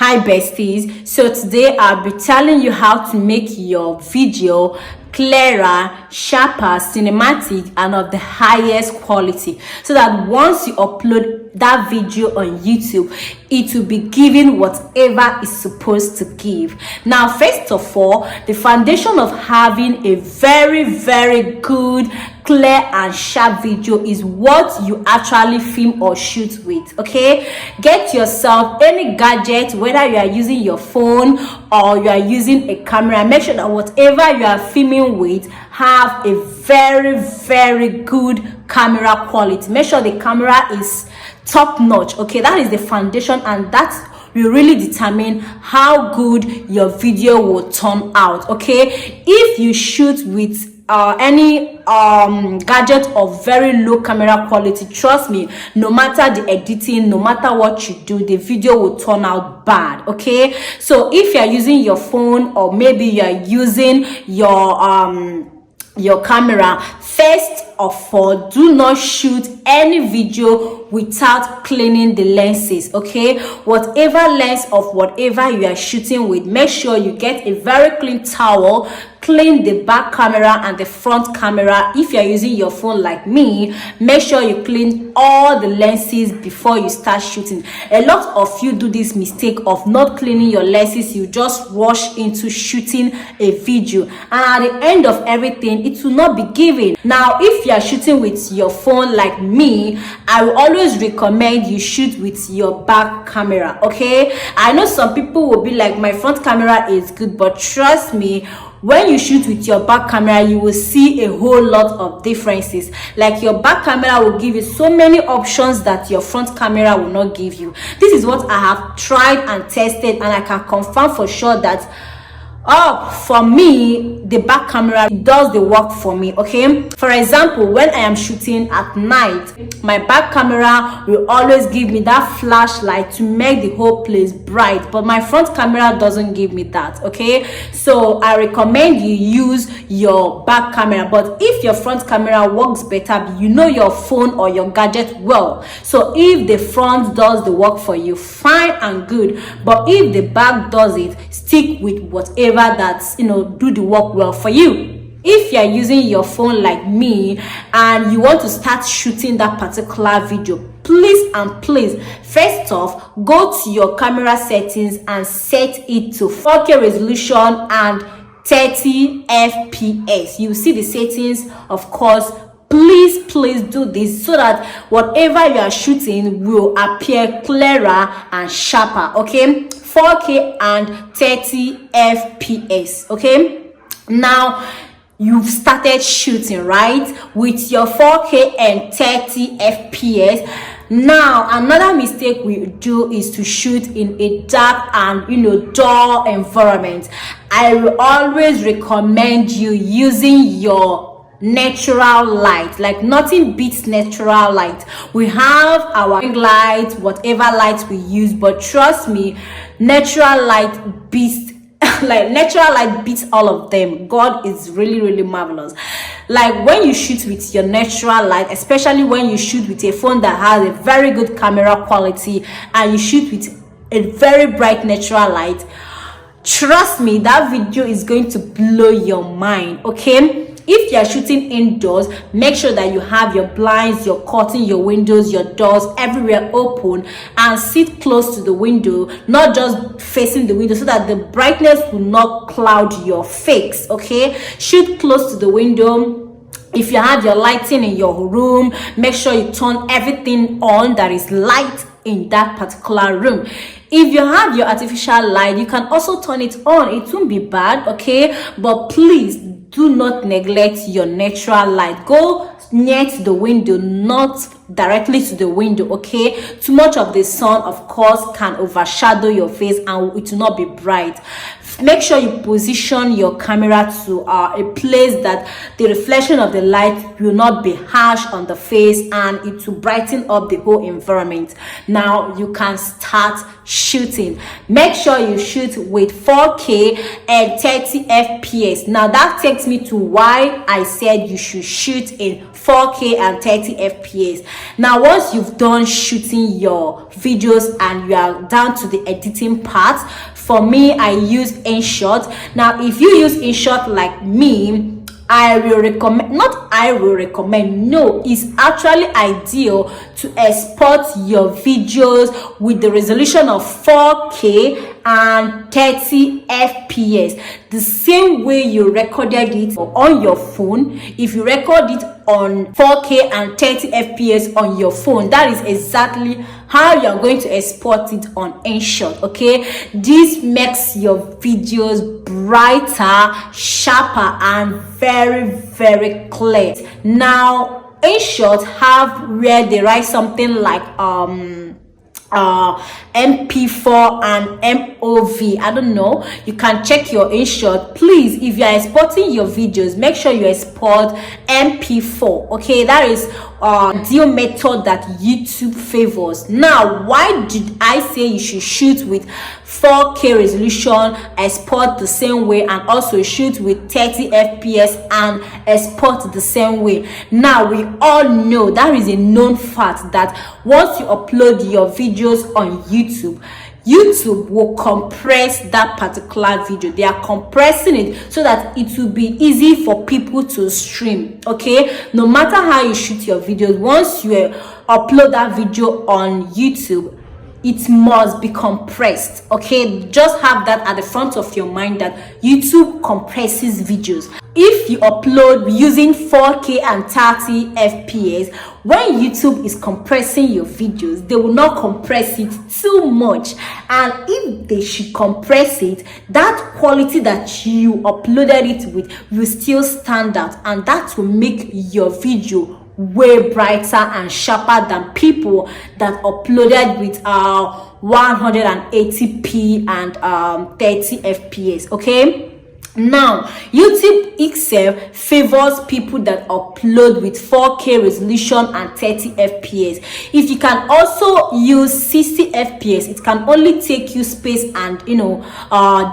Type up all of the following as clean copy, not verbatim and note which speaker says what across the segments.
Speaker 1: Hi besties, so today I'll be telling you how to make your video clearer, sharper, cinematic, and of the highest quality, so that once you upload that video on YouTube, it will be giving whatever it's supposed to give. Now, first of all, the foundation of having a very good, clear and sharp video is what you actually film or shoot with. Okay, get yourself any gadget, whether you are using your phone or you are using a camera. Make sure that whatever you are filming with have a very good camera quality. Make sure the camera is top notch. Okay, that is the foundation, and that will really determine how good your video will turn out. Okay, if you shoot with any gadget of very low camera quality, trust me, no matter the editing, no matter what you do, the video will turn out bad. Okay, so if you are using your phone, or maybe you are using your camera, first of all, do not shoot any video without cleaning the lenses. Okay, whatever lens of whatever you are shooting with, make sure you get a very clean towel, clean the back camera and the front camera. If you are using your phone like me, make sure you clean all the lenses before you start shooting. A lot of you do this mistake of not cleaning your lenses. You just rush into shooting a video, and at the end of everything, it will not be given. Now, if you are shooting with your phone like me, I will always recommend you shoot with your back camera. Okay, I know some people will be like, my front camera is good, but trust me, when you shoot with your back camera, you will see a whole lot of differences. Like, your back camera will give you so many options that your front camera will not give you. This is what I have tried and tested, and I can confirm for sure that for me, the back camera does the work for me. Okay, for example, when I am shooting at night, my back camera will always give me that flashlight to make the whole place bright, but my front camera doesn't give me that. Okay, so I recommend you use your back camera. But if your front camera works better, you know your phone or your gadget well, so if the front does the work for you, fine and good. But if the back does it, stick with whatever that's do the work well for you. If you are using your phone like me and you want to start shooting that particular video, please first off, go to your camera settings and set it to 4K resolution and 30 fps. You see the settings, of course. Please do this so that whatever you are shooting will appear clearer and sharper. Okay, 4K and 30 fps. Okay, now you've started shooting right with your 4K and 30 fps. Now, another mistake we do is to shoot in a dark and dull environment. I will always recommend you using your natural light. Like, nothing beats natural light. We have our ring light, whatever light we use, but trust me, natural light beats natural light beats all of them. God is really marvelous. Like, when you shoot with your natural light, especially when you shoot with a phone that has a very good camera quality and you shoot with a very bright natural light, trust me, that video is going to blow your mind. Okay, if you are shooting indoors, make sure that you have your blinds, your curtain, your windows, your doors, everywhere open, and sit close to the window, not just facing the window, so that the brightness will not cloud your face. Okay, shoot close to the window. If you have your lighting in your room, make sure you turn everything on that is light in that particular room. If you have your artificial light, you can also turn it on. It won't be bad. Okay, but please do not neglect your natural light. Go near to the window, not directly to the window. Okay, too much of the sun, of course, can overshadow your face and it will not be bright. make sure you position your camera to a place that the reflection of the light will not be harsh on the face, and it will brighten up the whole environment. Now you can start shooting. Make sure you shoot with 4K and 30 fps. Now that takes me to why I said you should shoot in 4K and 30 fps. Now once you've done shooting your videos and you are down to the editing part, for me, I use InShot. Now if you use InShot like me, I will recommend, not I will recommend, no, it's actually ideal to export your videos with the resolution of 4K and 30 fps, the same way you recorded it on your phone. If you record it on 4K and 30 fps on your phone, that is exactly how you're going to export it on InShot. Okay, this makes your videos brighter, sharper, and very clear. Now InShot have where they write something like MP4 and MOV. I don't know, you can check your InShot. Please, if you are exporting your videos, make sure you export MP4. Okay, that is the method that YouTube favors. Now why did I say you should shoot with 4K resolution, export the same way, and also shoot with 30 fps and export the same way? Now we all know, that is a known fact, that once you upload your videos on YouTube will compress that particular video. They are compressing it so that it will be easy for people to stream. Okay, no matter how you shoot your videos, once you upload that video on YouTube, it must be compressed. Okay, just have that at the front of your mind, that YouTube compresses videos. If you upload using 4K and 30 fps, when YouTube is compressing your videos, they will not compress it too much. And if they should compress it, that quality that you uploaded it with will still stand out, and that will make your video way brighter and sharper than people that uploaded with 180p and 30 fps. Okay, now YouTube itself favors people that upload with 4K resolution and 30 fps. If you can also use 60 fps, it can only take you space and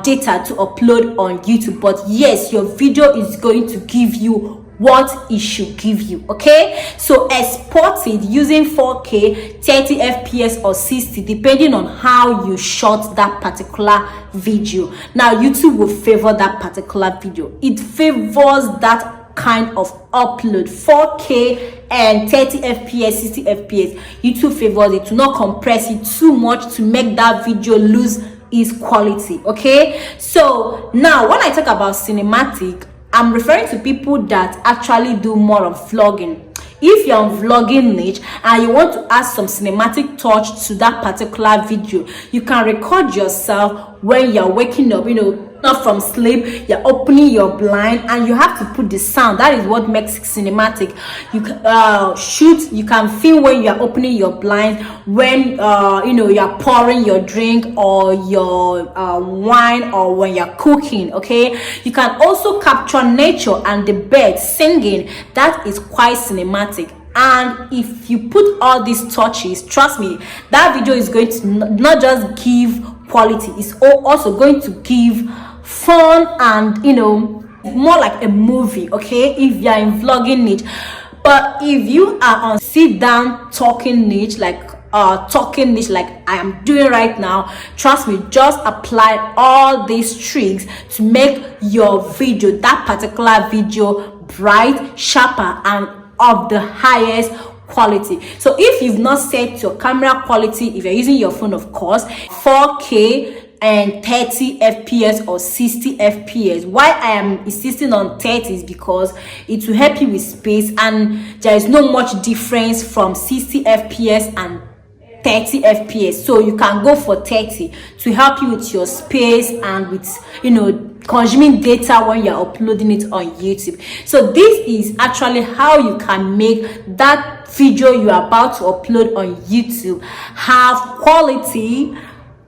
Speaker 1: data to upload on YouTube, but yes, your video is going to give you what it should give you. Okay, so export it using 4K, 30 fps or 60, depending on how you shot that particular video. Now YouTube will favor that particular video. It favors that kind of upload, 4K and 30 fps, 60 fps. YouTube favors it to not compress it too much to make that video lose its quality. Okay, so now when I talk about cinematic, I'm referring to people that actually do more of vlogging. If you're on vlogging niche and you want to add some cinematic touch to that particular video, you can record yourself when you're waking up, not from sleep, you're opening your blind, and you have to put the sound. That is what makes it cinematic. You can you can film when you're opening your blind, when you're pouring your drink or your wine, or when you're cooking. Okay, you can also capture nature and the birds singing. That is quite cinematic. And if you put all these touches, trust me, that video is going to not just give quality, it's also going to give fun and more like a movie. Okay, if you're in vlogging niche. But if you are on sit down talking niche, like I am doing right now, trust me, just apply all these tricks to make your video, that particular video, bright, sharper, and of the highest quality. So if you've not set your camera quality, if you're using your phone, of course, 4K and 30 fps or 60 fps. Why I am insisting on 30 is because it will help you with space, and there is no much difference from 60 fps and 30 fps, so you can go for 30 to help you with your space and with consuming data when you're uploading it on YouTube. So this is actually how you can make that video you are about to upload on YouTube have quality,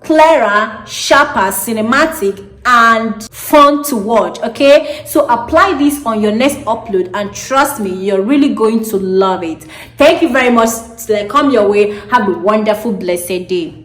Speaker 1: clearer, sharper, cinematic, and fun to watch. Okay, so apply this on your next upload and trust me, you're really going to love it. Thank you very much. Till I come your way, have a wonderful blessed day.